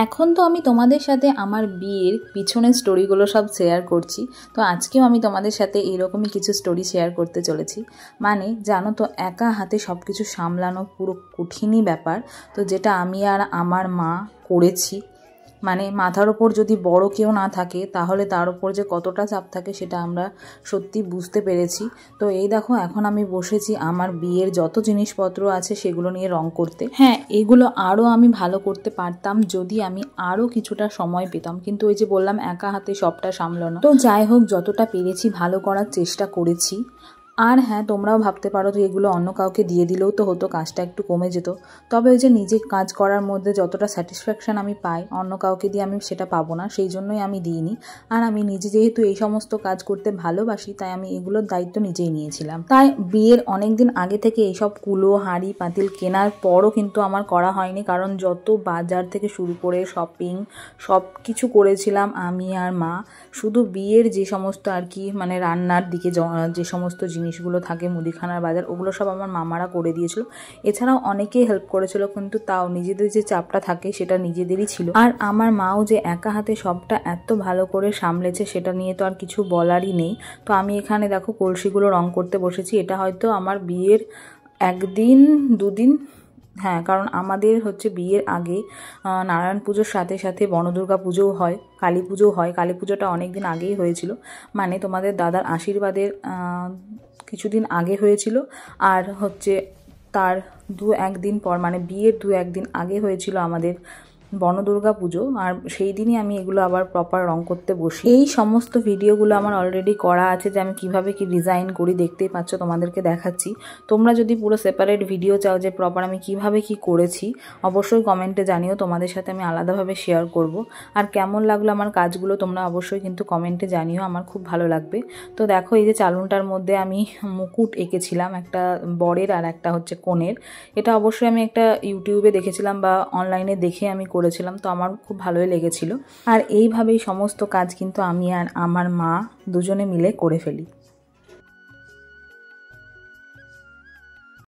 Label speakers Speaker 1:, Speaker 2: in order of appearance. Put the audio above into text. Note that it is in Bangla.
Speaker 1: এখন তো আমি তোমাদের সাথে আমার বিয়ের পিছনের স্টোরিগুলো সব শেয়ার করছি। তো আজকেও আমি তোমাদের সাথে এরকমই কিছু স্টোরি শেয়ার করতে চলেছি। মানে জানো তো, একা হাতে সব কিছু সামলানো পুরো কঠিনই ব্যাপার। তো যেটা আমি আর আমার মা করেছি, মানে মাথার ওপর যদি বড় কেউ না থাকে তাহলে তার ওপর যে কতটা চাপ থাকে সেটা আমরা সত্যি বুঝতে পেরেছি। তো এই দেখো, এখন আমি বসেছি আমার বিয়ের যত জিনিসপত্র আছে সেগুলো নিয়ে রং করতে। হ্যাঁ, এগুলো আরও আমি ভালো করতে পারতাম যদি আমি আরও কিছুটা সময় পেতাম, কিন্তু ওই যে বললাম একা হাতে সবটা সামলানো। তো যাই হোক, যতটা পেরেছি ভালো করার চেষ্টা করেছি। আর হ্যাঁ, তোমরাও ভাবতে পারো যে এগুলো অন্য কাউকে দিয়ে দিলেও তো হতো, কাজটা একটু কমে যেত। তবে ওই যে নিজে কাজ করার মধ্যে যতটা স্যাটিসফ্যাকশান আমি পাই অন্য কাউকে দিয়ে আমি সেটা পাবো না, সেই জন্যই আমি দিইনি। আর আমি নিজে যেহেতু এই সমস্ত কাজ করতে ভালোবাসি তাই আমি এগুলোর দায়িত্ব নিজেই নিয়েছিলাম। তাই বিয়ের অনেক দিন আগে থেকে এইসব কুলো হাঁড়ি পাতিল কেনার পরও কিন্তু আমার করা হয়নি, কারণ যত বাজার থেকে শুরু করে শপিং সব কিছু করেছিলাম আমি আর মা। শুধু বিয়ের যে সমস্ত আর কি মানে রান্নার দিকে যে সমস্ত জিনিসগুলো থাকে, মুদিখানার বাজার, ওগুলো সব আমার মামারা করে দিয়েছিল। এছাড়াও অনেকেই হেল্প করেছিল, কিন্তু তাও নিজেদের যে চাপটা থাকে সেটা নিজেদেরই ছিল। আর আমার মাও যে একা হাতে সবটা এত ভালো করে সামলেছে সেটা নিয়ে তো আর কিছু বলারই নেই। তো আমি এখানে দেখো কলসিগুলো রং করতে বসেছি। এটা হয়তো আমার বিয়ের একদিন দুদিন, হ্যাঁ, কারণ আমাদের হচ্ছে বিয়ের আগে নারায়ণ পুজোর সাথে সাথে বনদুর্গা পুজোও হয়, কালী পুজোও হয়। কালী পুজোটা অনেক দিন আগেই হয়েছিল, মানে তোমাদের দাদার আশীর্বাদের কিছুদিন আগে হয়েছিল। আর হচ্ছে তার একদিন পর, মানে বিয়ের একদিন আগে হয়েছিল আমাদের বনদুর্গা পুজো। আর সেই দিনই আমি এগুলো আবার প্রপার রং করতে বসি। এই সমস্ত ভিডিওগুলো আমার অলরেডি করা আছে, যে আমি কিভাবে কি ডিজাইন করি দেখতেই পাচ্ছ, তোমাদেরকে দেখাচ্ছি। তোমরা যদি পুরো সেপারেট ভিডিও চাও যে প্রপার আমি কিভাবে কি করেছি, অবশ্যই কমেন্টে জানিও, তোমাদের সাথে আমি আলাদাভাবে শেয়ার করব। আর কেমন লাগলো আমার কাজগুলো তোমরা অবশ্যই কিন্তু কমেন্টে জানিও, আমার খুব ভালো লাগবে। তো দেখো, এই যে চালুনটার মধ্যে আমি মুকুট এঁকেছিলাম, একটা বরের আর একটা হচ্ছে কনের। এটা অবশ্যই আমি একটা ইউটিউবে দেখেছিলাম বা অনলাইনে দেখে আমি করেছিলাম, তো আমার খুব ভালোই লেগেছিল। আর এইভাবেই সমস্ত কাজ কিন্তু আমি আর আমার মা দুজনে মিলে করে ফেলি।